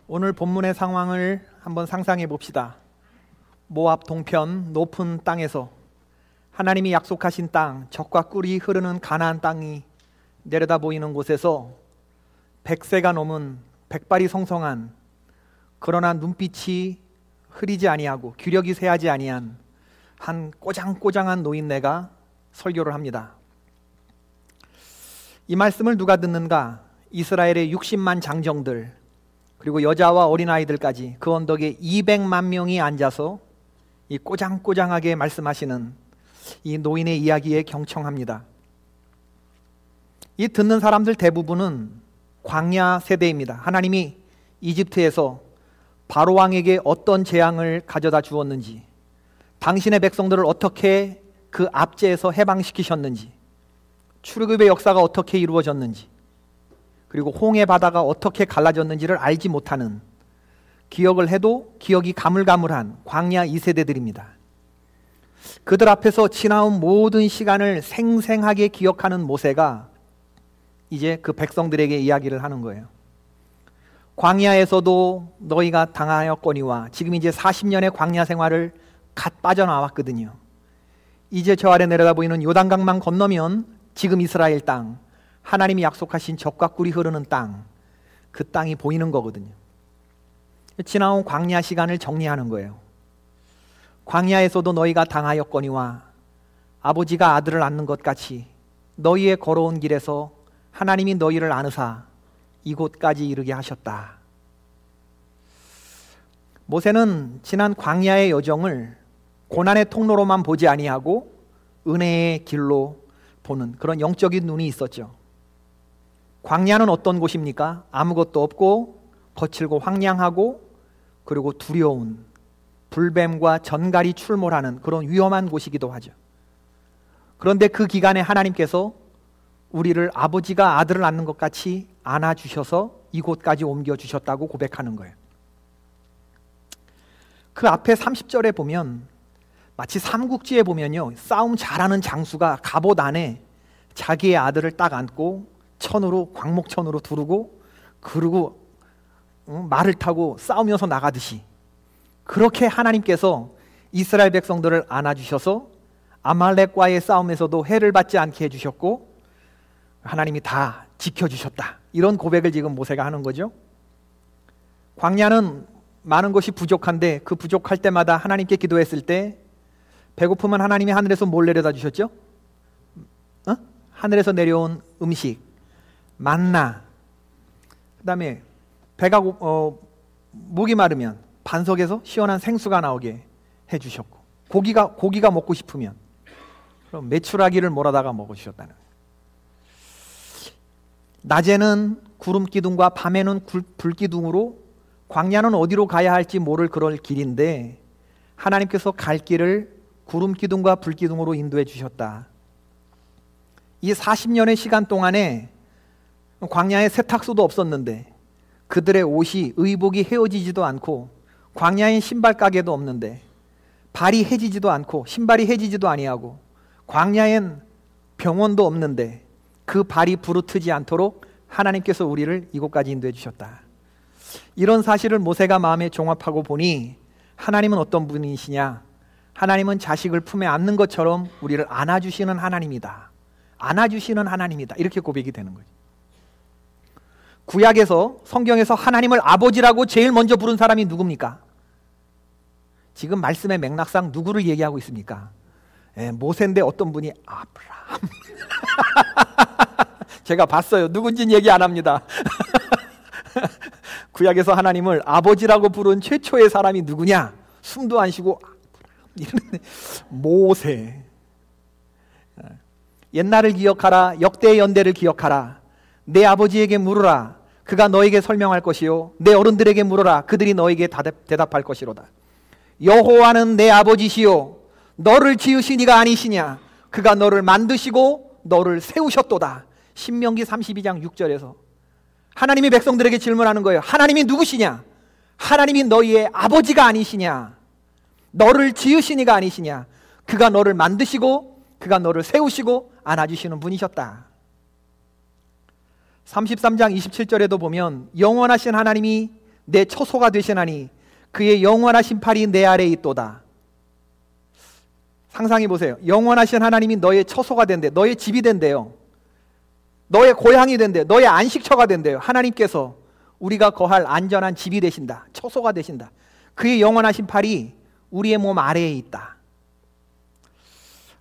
오늘 본문의 상황을 한번 상상해 봅시다. 모압 동편 높은 땅에서 하나님이 약속하신 땅, 젖과 꿀이 흐르는 가나안 땅이 내려다 보이는 곳에서 100세가 넘은 백발이 성성한, 그러나 눈빛이 흐리지 아니하고 귀력이 쇠하지 아니한 한 꼬장꼬장한 노인네가 설교를 합니다. 이 말씀을 누가 듣는가? 이스라엘의 60만 장정들, 그리고 여자와 어린아이들까지 그 언덕에 200만 명이 앉아서 이 꼬장꼬장하게 말씀하시는 이 노인의 이야기에 경청합니다. 이 듣는 사람들 대부분은 광야 세대입니다. 하나님이 이집트에서 바로왕에게 어떤 재앙을 가져다 주었는지, 당신의 백성들을 어떻게 그 압제에서 해방시키셨는지, 출애굽의 역사가 어떻게 이루어졌는지, 그리고 홍해 바다가 어떻게 갈라졌는지를 알지 못하는, 기억을 해도 기억이 가물가물한 광야 2세대들입니다. 그들 앞에서 지나온 모든 시간을 생생하게 기억하는 모세가 이제 그 백성들에게 이야기를 하는 거예요. 광야에서도 너희가 당하였거니와, 지금 이제 40년의 광야 생활을 갓 빠져나왔거든요. 이제 저 아래 내려다 보이는 요단강만 건너면 지금 이스라엘 땅, 하나님이 약속하신 젖과 꿀이 흐르는 땅, 그 땅이 보이는 거거든요. 지나온 광야 시간을 정리하는 거예요. 광야에서도 너희가 당하였거니와, 아버지가 아들을 낳는 것 같이 너희의 걸어온 길에서 하나님이 너희를 안으사 이곳까지 이르게 하셨다. 모세는 지난 광야의 여정을 고난의 통로로만 보지 아니하고 은혜의 길로 보는 그런 영적인 눈이 있었죠. 광야는 어떤 곳입니까? 아무것도 없고 거칠고 황량하고, 그리고 두려운, 불뱀과 전갈이 출몰하는 그런 위험한 곳이기도 하죠. 그런데 그 기간에 하나님께서 우리를 아버지가 아들을 낳는 것 같이 안아주셔서 이곳까지 옮겨주셨다고 고백하는 거예요. 그 앞에 30절에 보면 마치 삼국지에 보면요, 싸움 잘하는 장수가 갑옷 안에 자기의 아들을 딱 안고 천으로, 광목천으로 두르고, 그리고 말을 타고 싸우면서 나가듯이, 그렇게 하나님께서 이스라엘 백성들을 안아주셔서 아말렉과의 싸움에서도 해를 받지 않게 해주셨고 하나님이 다 지켜주셨다, 이런 고백을 지금 모세가 하는 거죠. 광야는 많은 것이 부족한데 그 부족할 때마다 하나님께 기도했을 때, 배고프면 하나님이 하늘에서 뭘 내려다 주셨죠? 하늘에서 내려온 음식, 만나. 그 다음에 배가 목이 마르면 반석에서 시원한 생수가 나오게 해주셨고, 고기가 먹고 싶으면 그럼 메추라기를 몰아다가 먹어주셨다는 거예요. 낮에는 구름 기둥과 밤에는 불 기둥으로, 광야는 어디로 가야 할지 모를 그럴 길인데 하나님께서 갈 길을 구름 기둥과 불 기둥으로 인도해 주셨다. 이 40년의 시간 동안에 광야에 세탁소도 없었는데, 그들의 옷이, 의복이 헤어지지도 않고, 광야엔 신발 가게도 없는데, 발이 해지지도 않고 신발이 해지지도 아니하고, 광야엔 병원도 없는데 그 발이 부르트지 않도록 하나님께서 우리를 이곳까지 인도해 주셨다. 이런 사실을 모세가 마음에 종합하고 보니, 하나님은 어떤 분이시냐? 하나님은 자식을 품에 안는 것처럼 우리를 안아주시는 하나님이다. 안아주시는 하나님이다. 이렇게 고백이 되는 거죠. 구약에서, 성경에서 하나님을 아버지라고 제일 먼저 부른 사람이 누굽니까? 지금 말씀의 맥락상 누구를 얘기하고 있습니까? 모세인데 어떤 분이 아브라함. 제가 봤어요. 누군지는 얘기 안 합니다. 구약에서 하나님을 아버지라고 부른 최초의 사람이 누구냐? 숨도 안 쉬고 이러는데, 모세. 옛날을 기억하라, 역대의 연대를 기억하라. 내 아버지에게 물으라, 그가 너에게 설명할 것이요, 내 어른들에게 물어라, 그들이 너에게 대답할 것이로다. 여호와는 내 아버지시요, 너를 지으신 이가 아니시냐? 그가 너를 만드시고 너를 세우셨도다. 신명기 32장 6절에서 하나님이 백성들에게 질문하는 거예요. 하나님이 누구시냐? 하나님이 너희의 아버지가 아니시냐? 너를 지으신 이가 아니시냐? 그가 너를 만드시고 그가 너를 세우시고 안아주시는 분이셨다. 33장 27절에도 보면 영원하신 하나님이 내 처소가 되시나니 그의 영원하신 팔이 내 아래에 있도다. 상상해 보세요. 영원하신 하나님이 너의 처소가 된대, 너의 집이 된대요. 너의 고향이 된대, 너의 안식처가 된대요. 하나님께서 우리가 거할 안전한 집이 되신다, 처소가 되신다. 그의 영원하신 팔이 우리의 몸 아래에 있다.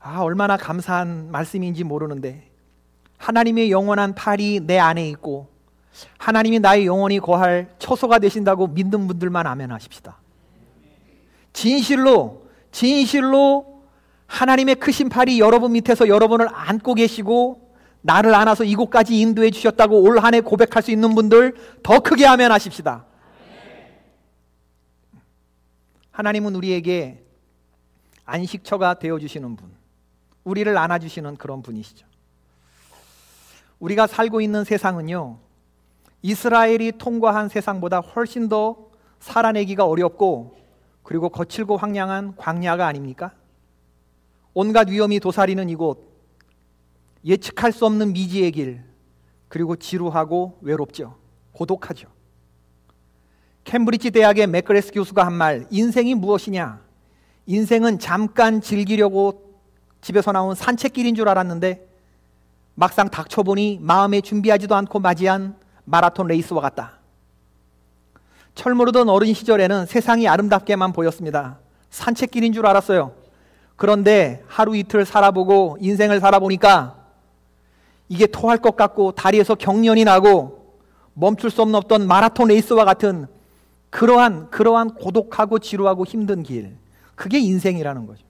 얼마나 감사한 말씀인지 모르는데, 하나님의 영원한 팔이 내 안에 있고 하나님이 나의 영원히 거할 처소가 되신다고 믿는 분들만 아멘 하십시다. 진실로 하나님의 크신 팔이 여러분 밑에서 여러분을 안고 계시고 나를 안아서 이곳까지 인도해 주셨다고 올 한 해 고백할 수 있는 분들 더 크게 아멘 하십시다. 하나님은 우리에게 안식처가 되어주시는 분, 우리를 안아주시는 그런 분이시죠. 우리가 살고 있는 세상은요, 이스라엘이 통과한 세상보다 훨씬 더 살아내기가 어렵고 그리고 거칠고 황량한 광야가 아닙니까? 온갖 위험이 도사리는 이곳, 예측할 수 없는 미지의 길, 그리고 지루하고 외롭죠. 고독하죠. 캠브리지 대학의 맥그레스 교수가 한 말, 인생이 무엇이냐? 인생은 잠깐 즐기려고 집에서 나온 산책길인 줄 알았는데 막상 닥쳐보니 마음에 준비하지도 않고 맞이한 마라톤 레이스와 같다. 철모르던 어린 시절에는 세상이 아름답게만 보였습니다. 산책길인 줄 알았어요. 그런데 하루 이틀 살아보고 인생을 살아보니까 이게 토할 것 같고 다리에서 경련이 나고 멈출 수 없는 마라톤 레이스와 같은 그러한 고독하고 지루하고 힘든 길, 그게 인생이라는 거죠.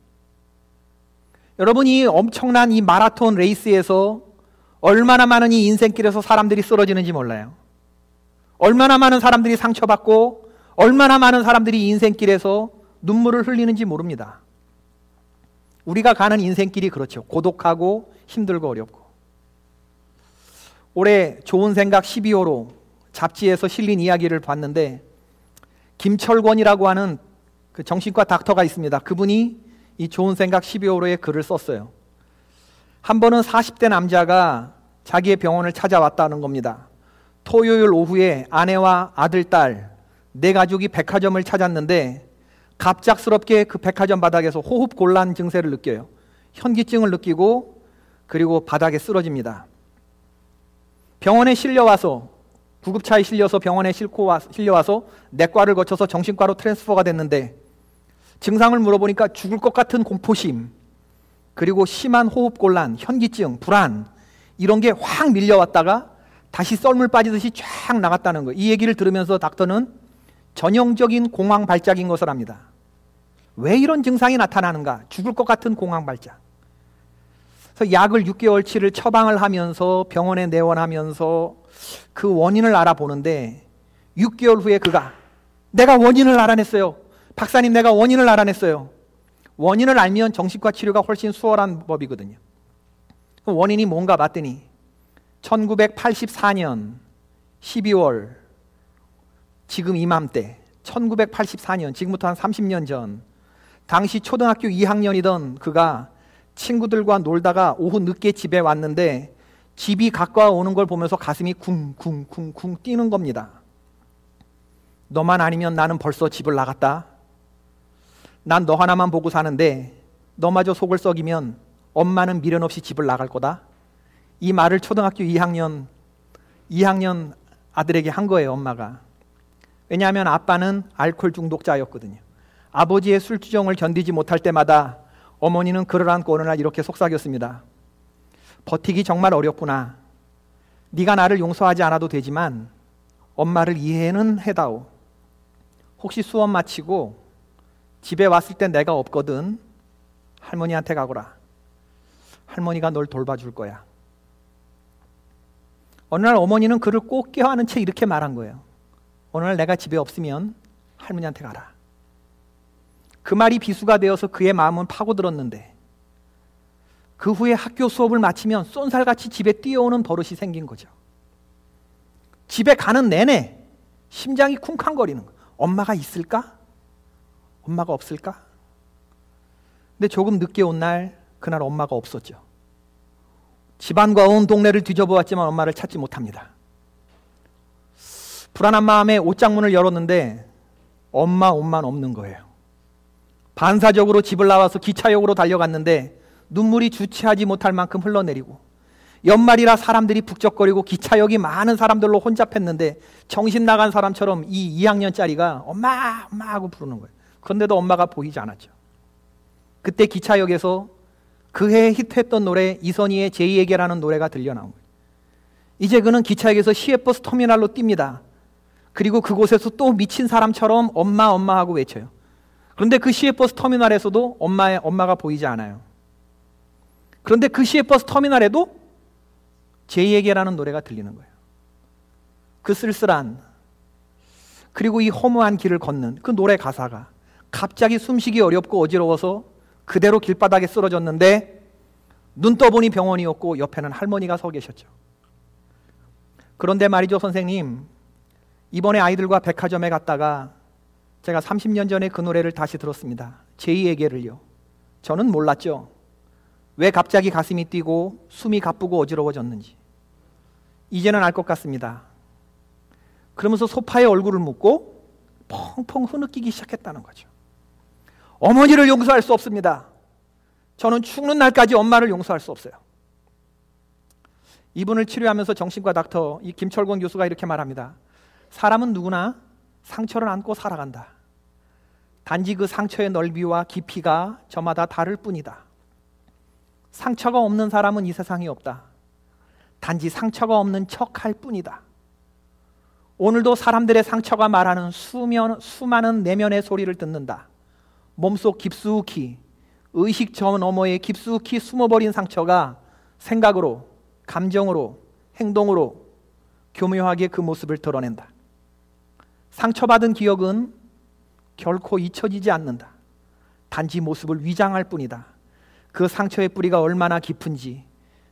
여러분이 엄청난 이 마라톤 레이스에서 얼마나 많은 이 인생길에서 사람들이 쓰러지는지 몰라요. 얼마나 많은 사람들이 상처받고 얼마나 많은 사람들이 인생길에서 눈물을 흘리는지 모릅니다. 우리가 가는 인생길이 그렇죠. 고독하고 힘들고 어렵고. 올해 좋은 생각 12호로 잡지에서 실린 이야기를 봤는데, 김철권이라고 하는 그 정신과 닥터가 있습니다. 그분이 이 좋은 생각 12호로에 글을 썼어요. 한 번은 40대 남자가 자기의 병원을 찾아왔다는 겁니다. 토요일 오후에 아내와 아들, 딸, 네 가족이 백화점을 찾았는데 갑작스럽게 그 백화점 바닥에서 호흡곤란 증세를 느껴요. 현기증을 느끼고 그리고 바닥에 쓰러집니다. 병원에 실려와서, 구급차에 실려서 병원에 실려와서 내과를 거쳐서 정신과로 트랜스퍼가 됐는데 증상을 물어보니까 죽을 것 같은 공포심, 그리고 심한 호흡곤란, 현기증, 불안, 이런 게 확 밀려왔다가 다시 썰물 빠지듯이 쫙 나갔다는 거예요. 이 얘기를 들으면서 닥터는 전형적인 공황 발작인 것을 압니다. 왜 이런 증상이 나타나는가? 죽을 것 같은 공황 발작. 그래서 약을 6개월치를 처방을 하면서 병원에 내원하면서 그 원인을 알아보는데 6개월 후에 내가 원인을 알아냈어요. 박사님, 내가 원인을 알아냈어요. 원인을 알면 정신과 치료가 훨씬 수월한 법이거든요. 원인이 뭔가 봤더니 1984년 12월, 지금 이맘때 1984년, 지금부터 한 30년 전, 당시 초등학교 2학년이던 그가 친구들과 놀다가 오후 늦게 집에 왔는데 집이 가까워오는 걸 보면서 가슴이 쿵쿵쿵쿵 뛰는 겁니다. 너만 아니면 나는 벌써 집을 나갔다. 난 너 하나만 보고 사는데 너마저 속을 썩이면 엄마는 미련 없이 집을 나갈 거다. 이 말을 초등학교 2학년 아들에게 한 거예요, 엄마가. 왜냐하면 아빠는 알코올 중독자였거든요. 아버지의 술주정을 견디지 못할 때마다 어머니는 그를 안고 어느 날 이렇게 속삭였습니다. 버티기 정말 어렵구나. 네가 나를 용서하지 않아도 되지만 엄마를 이해는 해다오. 혹시 수업 마치고 집에 왔을 때 내가 없거든. 할머니한테 가거라. 할머니가 널 돌봐줄 거야. 어느 날 어머니는 그를 꼭 껴안은 채 이렇게 말한 거예요. 어느 날 내가 집에 없으면 할머니한테 가라. 그 말이 비수가 되어서 그의 마음은 파고들었는데 그 후에 학교 수업을 마치면 쏜살같이 집에 뛰어오는 버릇이 생긴 거죠. 집에 가는 내내 심장이 쿵쾅거리는 거예요. 엄마가 있을까? 엄마가 없을까? 근데 조금 늦게 온 날, 그날 엄마가 없었죠. 집안과 온 동네를 뒤져보았지만 엄마를 찾지 못합니다. 불안한 마음에 옷장문을 열었는데 엄마 옷만 없는 거예요. 반사적으로 집을 나와서 기차역으로 달려갔는데 눈물이 주체하지 못할 만큼 흘러내리고, 연말이라 사람들이 북적거리고 기차역이 많은 사람들로 혼잡했는데 정신 나간 사람처럼 이 2학년짜리가 엄마 엄마 하고 부르는 거예요. 그런데도 엄마가 보이지 않았죠. 그때 기차역에서 그해 히트했던 노래 이선희의 제2에게라는 노래가 들려나온 거예요. 이제 그는 기차역에서 시외버스 터미널로 뜁니다. 그리고 그곳에서 또 미친 사람처럼 엄마 엄마 하고 외쳐요. 그런데 그 시외버스 터미널에서도 엄마가 보이지 않아요. 그런데 그 시외버스 터미널에도 제2에게라는 노래가 들리는 거예요. 그 쓸쓸한, 그리고 이 허무한 길을 걷는 그 노래 가사가 갑자기 숨쉬기 어렵고 어지러워서 그대로 길바닥에 쓰러졌는데 눈 떠보니 병원이었고 옆에는 할머니가 서 계셨죠. 그런데 말이죠, 선생님, 이번에 아이들과 백화점에 갔다가 제가 30년 전에 그 노래를 다시 들었습니다. 제2에게를요. 저는 몰랐죠. 왜 갑자기 가슴이 뛰고 숨이 가쁘고 어지러워졌는지. 이제는 알 것 같습니다. 그러면서 소파에 얼굴을 묻고 펑펑 흐느끼기 시작했다는 거죠. 어머니를 용서할 수 없습니다. 저는 죽는 날까지 엄마를 용서할 수 없어요. 이분을 치료하면서 정신과 닥터 이 김철권 교수가 이렇게 말합니다. 사람은 누구나 상처를 안고 살아간다. 단지 그 상처의 넓이와 깊이가 저마다 다를 뿐이다. 상처가 없는 사람은 이 세상에 없다. 단지 상처가 없는 척할 뿐이다. 오늘도 사람들의 상처가 말하는 수많은 내면의 소리를 듣는다. 몸속 깊숙이, 의식 저 너머에 깊숙이 숨어버린 상처가 생각으로, 감정으로, 행동으로 교묘하게 그 모습을 드러낸다. 상처받은 기억은 결코 잊혀지지 않는다. 단지 모습을 위장할 뿐이다. 그 상처의 뿌리가 얼마나 깊은지,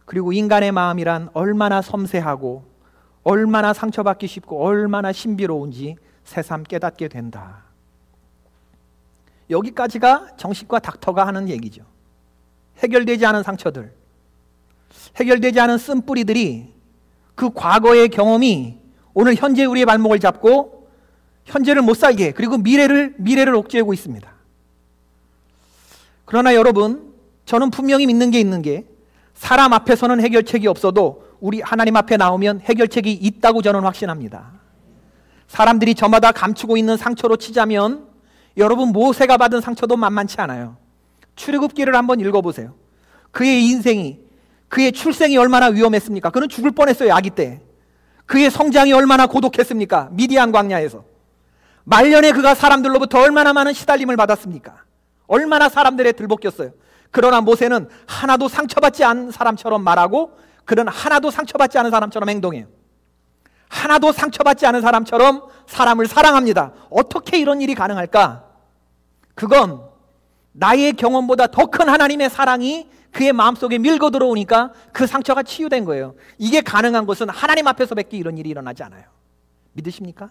그리고 인간의 마음이란 얼마나 섬세하고 얼마나 상처받기 쉽고 얼마나 신비로운지 새삼 깨닫게 된다. 여기까지가 정신과 닥터가 하는 얘기죠. 해결되지 않은 상처들, 해결되지 않은 쓴뿌리들이, 그 과거의 경험이 오늘 현재 우리의 발목을 잡고 현재를 못 살게, 그리고 미래를 옥죄고 있습니다. 그러나 여러분, 저는 분명히 믿는 게 있는 게, 사람 앞에서는 해결책이 없어도 우리 하나님 앞에 나오면 해결책이 있다고 저는 확신합니다. 사람들이 저마다 감추고 있는 상처로 치자면 여러분, 모세가 받은 상처도 만만치 않아요. 출애굽기를 한번 읽어보세요. 그의 인생이, 그의 출생이 얼마나 위험했습니까? 그는 죽을 뻔했어요, 아기 때. 그의 성장이 얼마나 고독했습니까? 미디안 광야에서. 말년에 그가 사람들로부터 얼마나 많은 시달림을 받았습니까? 얼마나 사람들의 들볶였어요. 그러나 모세는 하나도 상처받지 않은 사람처럼 말하고, 그는 하나도 상처받지 않은 사람처럼 행동해요. 하나도 상처받지 않은 사람처럼 사람을 사랑합니다. 어떻게 이런 일이 가능할까? 그건 나의 경험보다 더 큰 하나님의 사랑이 그의 마음속에 밀고 들어오니까 그 상처가 치유된 거예요. 이게 가능한 것은 하나님 앞에서밖에 이런 일이 일어나지 않아요. 믿으십니까?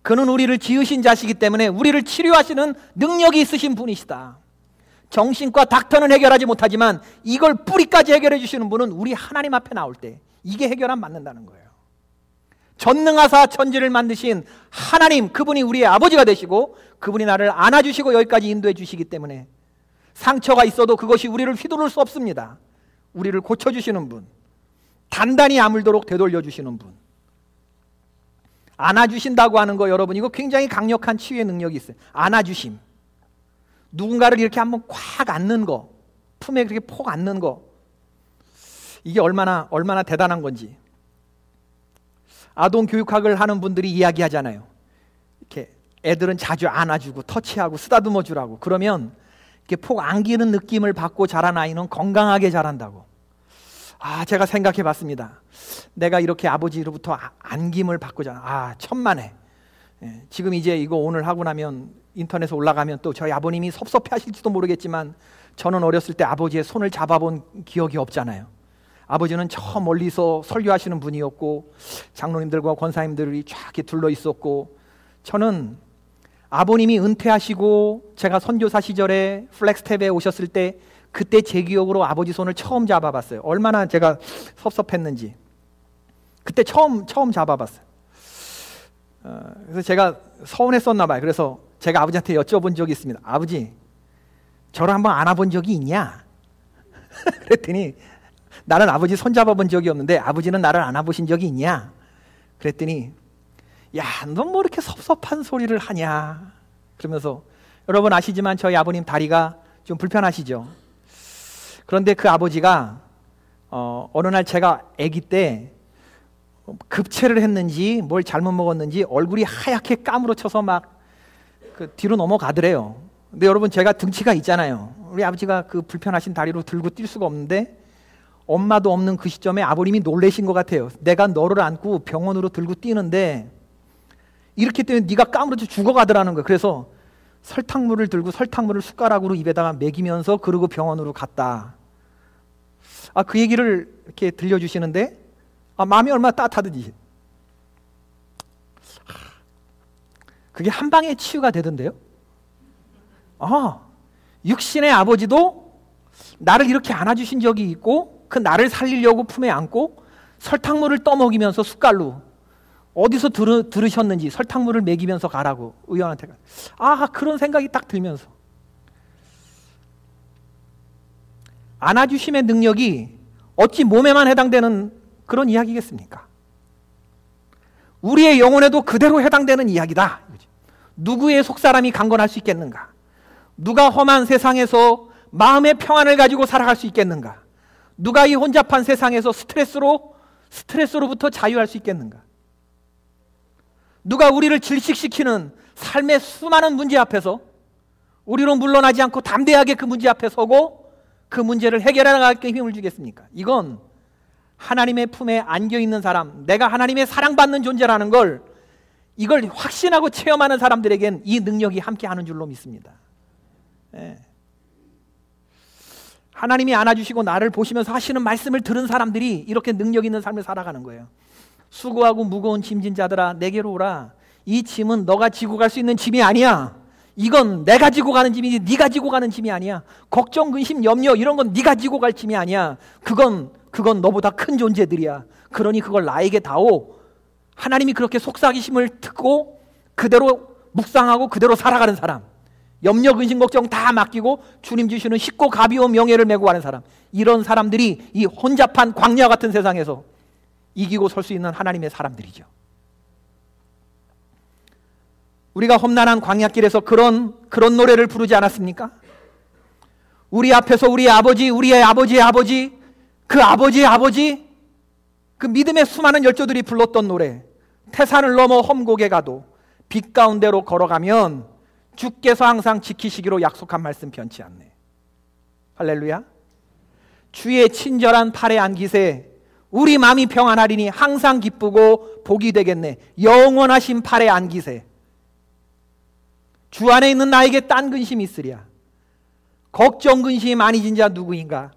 그는 우리를 지으신 자시기 때문에 우리를 치료하시는 능력이 있으신 분이시다. 정신과 닥터는 해결하지 못하지만 이걸 뿌리까지 해결해 주시는 분은 우리 하나님 앞에 나올 때 이게 해결안 맞는다는 거예요. 전능하사 천지를 만드신 하나님, 그분이 우리의 아버지가 되시고 그분이 나를 안아주시고 여기까지 인도해 주시기 때문에 상처가 있어도 그것이 우리를 휘두를 수 없습니다. 우리를 고쳐주시는 분, 단단히 아물도록 되돌려 주시는 분, 안아주신다고 하는 거, 여러분, 이거 굉장히 강력한 치유의 능력이 있어요. 안아주심. 누군가를 이렇게 한번 콱 안는 거, 품에 그렇게 폭 안는 거, 이게 얼마나 대단한 건지. 아동 교육학을 하는 분들이 이야기하잖아요. 이렇게 애들은 자주 안아주고 터치하고 쓰다듬어 주라고. 그러면 이렇게 폭 안기는 느낌을 받고 자란 아이는 건강하게 자란다고. 제가 생각해 봤습니다. 내가 이렇게 아버지로부터 안김을 받고 자란, 천만에. 지금 이제 이거 오늘 하고 나면 인터넷에 올라가면 또 저희 아버님이 섭섭해 하실지도 모르겠지만 저는 어렸을 때 아버지의 손을 잡아본 기억이 없잖아요. 아버지는 저 멀리서 설교하시는 분이었고 장로님들과 권사님들이 쫙 이렇게 둘러 있었고, 저는 아버님이 은퇴하시고 제가 선교사 시절에 플렉스탭에 오셨을 때 그때 제 기억으로 아버지 손을 처음 잡아봤어요. 얼마나 제가 섭섭했는지. 그때 처음 잡아봤어요. 그래서 제가 서운했었나 봐요. 그래서 제가 아버지한테 여쭤본 적이 있습니다. 아버지, 저를 한번 안아본 적이 있냐? 그랬더니 나는 아버지 손잡아본 적이 없는데 아버지는 나를 안아보신 적이 있냐? 그랬더니 야, 넌 뭐 이렇게 섭섭한 소리를 하냐? 그러면서 여러분 아시지만 저희 아버님 다리가 좀 불편하시죠? 그런데 그 아버지가 어느 날 제가 아기 때 급체를 했는지 뭘 잘못 먹었는지 얼굴이 하얗게 까무러쳐서 막 그 뒤로 넘어가더래요. 근데 여러분 제가 등치가 있잖아요. 우리 아버지가 그 불편하신 다리로 들고 뛸 수가 없는데 엄마도 없는 그 시점에 아버님이 놀라신 것 같아요. 내가 너를 안고 병원으로 들고 뛰는데 이렇게 때문에 네가 까무러져 죽어가더라는 거예요. 그래서 설탕물을 들고 설탕물을 숟가락으로 입에다가 먹이면서 그러고 병원으로 갔다. 그 얘기를 이렇게 들려주시는데 마음이 얼마나 따뜻하든지 그게 한 방에 치유가 되던데요. 육신의 아버지도 나를 이렇게 안아주신 적이 있고 그 나를 살리려고 품에 안고 설탕물을 떠먹이면서 숟갈로 어디서 들으셨는지 설탕물을 먹이면서 가라고 의원한테 그런 생각이 딱 들면서 안아주심의 능력이 어찌 몸에만 해당되는 그런 이야기겠습니까? 우리의 영혼에도 그대로 해당되는 이야기다. 누구의 속사람이 강건할 수 있겠는가? 누가 험한 세상에서 마음의 평안을 가지고 살아갈 수 있겠는가? 누가 이 혼잡한 세상에서 스트레스로부터 자유할 수 있겠는가? 누가 우리를 질식시키는 삶의 수많은 문제 앞에서 우리로 물러나지 않고 담대하게 그 문제 앞에 서고 그 문제를 해결해 나갈 힘을 주겠습니까? 이건 하나님의 품에 안겨있는 사람, 내가 하나님의 사랑받는 존재라는 걸 이걸 확신하고 체험하는 사람들에겐 이 능력이 함께하는 줄로 믿습니다. 하나님이 안아주시고 나를 보시면서 하시는 말씀을 들은 사람들이 이렇게 능력 있는 삶을 살아가는 거예요. 수고하고 무거운 짐진 자들아 내게로 오라. 이 짐은 너가 지고 갈 수 있는 짐이 아니야. 이건 내가 지고 가는 짐이지 네가 지고 가는 짐이 아니야. 걱정, 근심, 염려 이런 건 네가 지고 갈 짐이 아니야. 그건 너보다 큰 존재들이야. 그러니 그걸 나에게 다오. 하나님이 그렇게 속삭이심을 듣고 그대로 묵상하고 그대로 살아가는 사람, 염려, 근심, 걱정 다 맡기고 주님 주시는 쉽고 가벼운 명예를 메고 가는 사람, 이런 사람들이 이 혼잡한 광야 같은 세상에서 이기고 설 수 있는 하나님의 사람들이죠. 우리가 험난한 광야길에서 그런 노래를 부르지 않았습니까? 우리 앞에서 우리의 아버지의 아버지, 그 아버지의 아버지, 그 믿음의 수많은 열조들이 불렀던 노래. 태산을 넘어 험곡에 가도 빛 가운데로 걸어가면 주께서 항상 지키시기로 약속한 말씀 변치 않네. 할렐루야. 주의 친절한 팔에 안기세 우리 마음이 평안하리니 항상 기쁘고 복이 되겠네. 영원하신 팔에 안기세. 주 안에 있는 나에게 딴 근심이 있으랴. 걱정 근심이 많이 진 자 누구인가?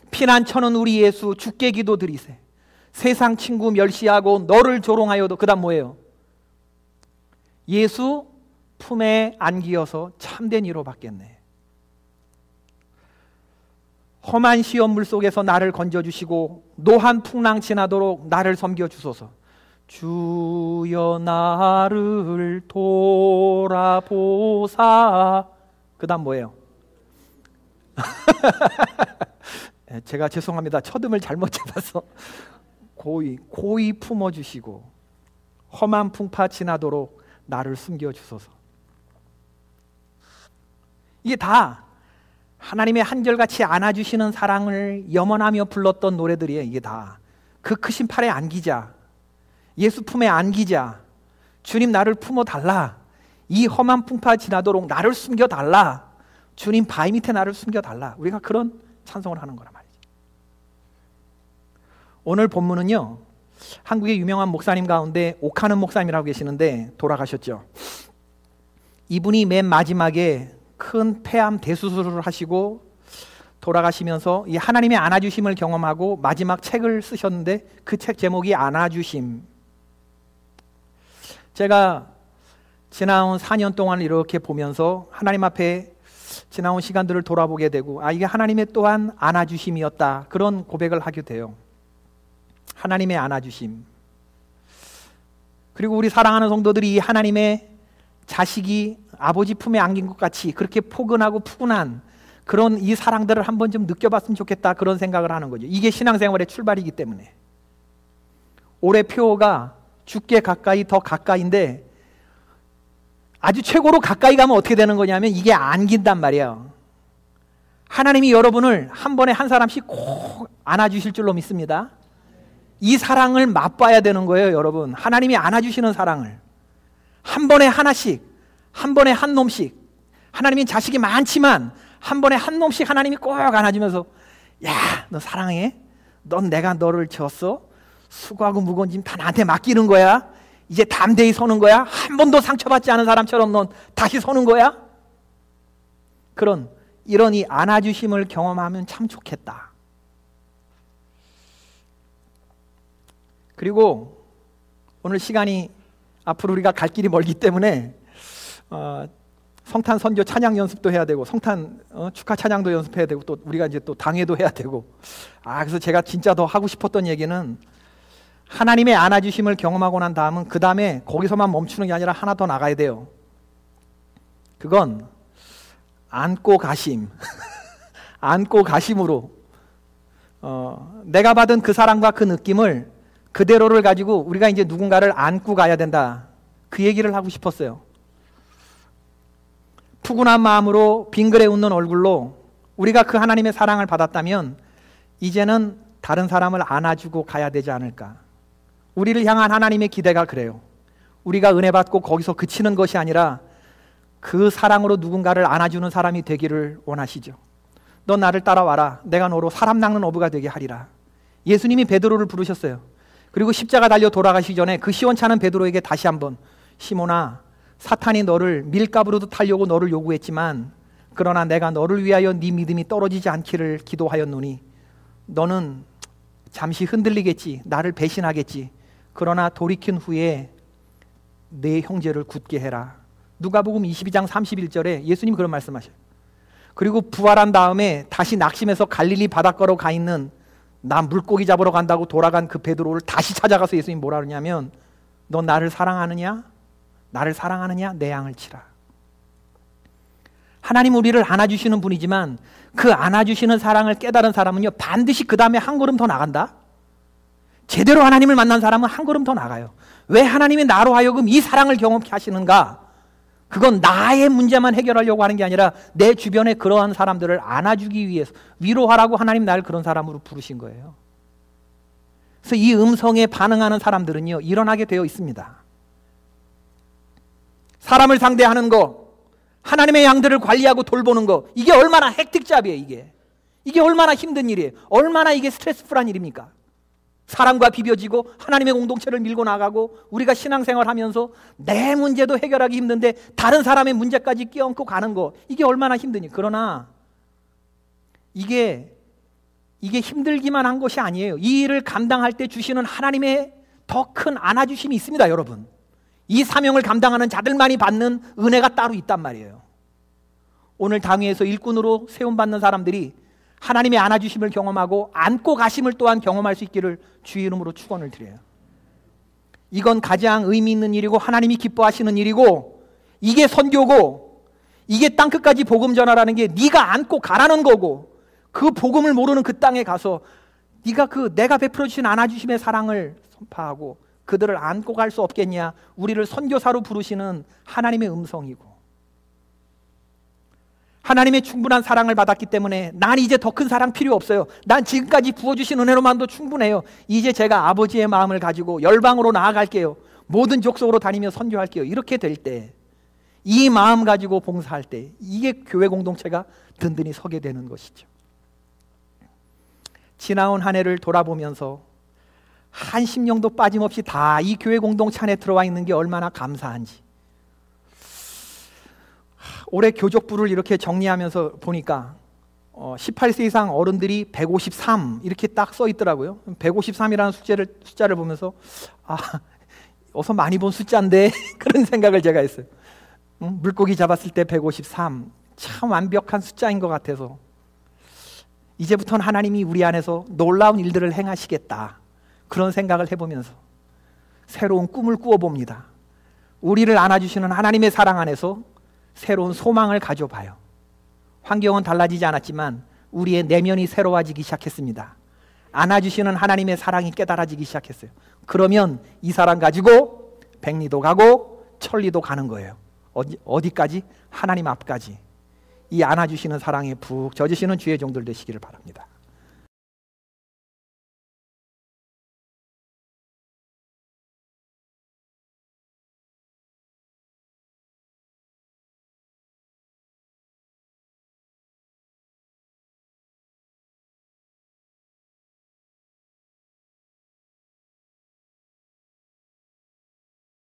피난처는 우리 예수 주께 기도드리세. 세상 친구 멸시하고 너를 조롱하여도 그 다음 뭐예요? 예수 품에 안기어서 참된 이로 받겠네. 험한 시험물 속에서 나를 건져주시고 노한 풍랑 지나도록 나를 섬겨주소서. 주여 나를 돌아보사. 그 다음 뭐예요? 제가 죄송합니다. 첫음을 잘못 잡아서. 고이 품어주시고 험한 풍파 지나도록 나를 숨겨주소서. 이게 다 하나님의 한결같이 안아주시는 사랑을 염원하며 불렀던 노래들이에요. 이게 다 그 크신 팔에 안기자, 예수 품에 안기자, 주님 나를 품어달라, 이 험한 풍파 지나도록 나를 숨겨달라, 주님 바위 밑에 나를 숨겨달라. 우리가 그런 찬송을 하는 거란 말이죠. 오늘 본문은요, 한국의 유명한 목사님 가운데 옥하는 목사님이라고 계시는데 돌아가셨죠. 이분이 맨 마지막에 큰 폐암 대수술을 하시고 돌아가시면서 이 하나님의 안아주심을 경험하고 마지막 책을 쓰셨는데 그 책 제목이 안아주심. 제가 지나온 4년 동안 이렇게 보면서 하나님 앞에 지나온 시간들을 돌아보게 되고 이게 하나님의 또한 안아주심이었다, 그런 고백을 하게 돼요. 하나님의 안아주심. 그리고 우리 사랑하는 성도들이 이 하나님의 자식이 아버지 품에 안긴 것 같이 그렇게 포근하고 푸근한 그런 이 사랑들을 한번 좀 느껴봤으면 좋겠다, 그런 생각을 하는 거죠. 이게 신앙생활의 출발이기 때문에. 올해 표어가 죽게 가까이 더 가까이인데, 아주 최고로 가까이 가면 어떻게 되는 거냐면 이게 안긴단 말이에요. 하나님이 여러분을 한 번에 한 사람씩 꼭 안아주실 줄로 믿습니다. 이 사랑을 맛봐야 되는 거예요, 여러분. 하나님이 안아주시는 사랑을 한 번에 하나씩, 한 번에 한 놈씩. 하나님이 자식이 많지만 한 번에 한 놈씩 하나님이 꼭 안아주면서, 야, 너 사랑해? 넌 내가 너를 지었어? 수고하고 무거운 짐 다 나한테 맡기는 거야? 이제 담대히 서는 거야? 한 번도 상처받지 않은 사람처럼 넌 다시 서는 거야? 이런 이 안아주심을 경험하면 참 좋겠다. 그리고 오늘 시간이 앞으로 우리가 갈 길이 멀기 때문에 성탄 선교 찬양 연습도 해야 되고, 성탄 축하 찬양도 연습해야 되고, 또 우리가 이제 또 당회도 해야 되고, 그래서 제가 진짜 더 하고 싶었던 얘기는, 하나님의 안아주심을 경험하고 난 다음은 그 다음에 거기서만 멈추는 게 아니라 하나 더 나가야 돼요. 그건 안고 가심. 안고 가심으로 내가 받은 그 사랑과 그 느낌을 그대로를 가지고 우리가 이제 누군가를 안고 가야 된다, 그 얘기를 하고 싶었어요. 푸근한 마음으로 빙그레 웃는 얼굴로 우리가 그 하나님의 사랑을 받았다면 이제는 다른 사람을 안아주고 가야 되지 않을까. 우리를 향한 하나님의 기대가 그래요. 우리가 은혜 받고 거기서 그치는 것이 아니라 그 사랑으로 누군가를 안아주는 사람이 되기를 원하시죠. 넌 나를 따라와라. 내가 너로 사람 낚는 어부가 되게 하리라. 예수님이 베드로를 부르셨어요. 그리고 십자가 달려 돌아가시기 전에 그 시원찮은 베드로에게 다시 한번, 시몬아, 사탄이 너를 밀가부로도 타려고 너를 요구했지만 그러나 내가 너를 위하여 네 믿음이 떨어지지 않기를 기도하였노니 너는 잠시 흔들리겠지, 나를 배신하겠지. 그러나 돌이킨 후에 내 형제를 굳게 해라. 누가복음 22장 31절에 예수님 그런 말씀하셔요. 그리고 부활한 다음에 다시 낙심해서 갈릴리 바닷가로 가 있는, 나 물고기 잡으러 간다고 돌아간 그 베드로를 다시 찾아가서 예수님 뭐라 그러냐면, 너 나를 사랑하느냐? 나를 사랑하느냐? 내 양을 치라. 하나님 우리를 안아주시는 분이지만 그 안아주시는 사랑을 깨달은 사람은요, 반드시 그 다음에 한 걸음 더 나간다. 제대로 하나님을 만난 사람은 한 걸음 더 나가요. 왜 하나님이 나로 하여금 이 사랑을 경험케 하시는가? 그건 나의 문제만 해결하려고 하는 게 아니라 내 주변에 그러한 사람들을 안아주기 위해서, 위로하라고 하나님 나를 그런 사람으로 부르신 거예요. 그래서 이 음성에 반응하는 사람들은요, 일어나게 되어 있습니다. 사람을 상대하는 거, 하나님의 양들을 관리하고 돌보는 거, 이게 얼마나 헥틱잡이에요. 이게 얼마나 힘든 일이에요. 얼마나 이게 스트레스풀한 일입니까? 사람과 비벼지고 하나님의 공동체를 밀고 나가고, 우리가 신앙생활하면서 내 문제도 해결하기 힘든데 다른 사람의 문제까지 끼얹고 가는 거, 이게 얼마나 힘드니. 그러나 이게 힘들기만 한 것이 아니에요. 이 일을 감당할 때 주시는 하나님의 더 큰 안아주심이 있습니다, 여러분. 이 사명을 감당하는 자들만이 받는 은혜가 따로 있단 말이에요. 오늘 당회에서 일꾼으로 세움받는 사람들이 하나님의 안아주심을 경험하고 안고 가심을 또한 경험할 수 있기를 주의 이름으로 축원을 드려요. 이건 가장 의미 있는 일이고 하나님이 기뻐하시는 일이고, 이게 선교고, 이게 땅끝까지 복음 전하라는 게 네가 안고 가라는 거고, 그 복음을 모르는 그 땅에 가서 내가 베풀어 주신 안아주심의 사랑을 선포하고 그들을 안고 갈 수 없겠냐. 우리를 선교사로 부르시는 하나님의 음성이고, 하나님의 충분한 사랑을 받았기 때문에 난 이제 더 큰 사랑 필요 없어요. 난 지금까지 부어주신 은혜로만도 충분해요. 이제 제가 아버지의 마음을 가지고 열방으로 나아갈게요. 모든 족속으로 다니며 선교할게요. 이렇게 될 때, 이 마음 가지고 봉사할 때, 이게 교회 공동체가 든든히 서게 되는 것이죠. 지나온 한 해를 돌아보면서 한 심령도 빠짐없이 다 이 교회 공동체 안에 들어와 있는 게 얼마나 감사한지, 올해 교족부를 이렇게 정리하면서 보니까 18세 이상 어른들이 153 이렇게 딱 써 있더라고요. 153이라는 숫자를 보면서 어서 많이 본 숫자인데 그런 생각을 제가 했어요. 물고기 잡았을 때 153, 참 완벽한 숫자인 것 같아서 이제부터는 하나님이 우리 안에서 놀라운 일들을 행하시겠다, 그런 생각을 해보면서 새로운 꿈을 꾸어봅니다. 우리를 안아주시는 하나님의 사랑 안에서 새로운 소망을 가져봐요. 환경은 달라지지 않았지만 우리의 내면이 새로워지기 시작했습니다. 안아주시는 하나님의 사랑이 깨달아지기 시작했어요. 그러면 이 사랑 가지고 백리도 가고 천리도 가는 거예요. 어디까지? 하나님 앞까지. 이 안아주시는 사랑에 푹 젖으시는 주의 종들 되시기를 바랍니다.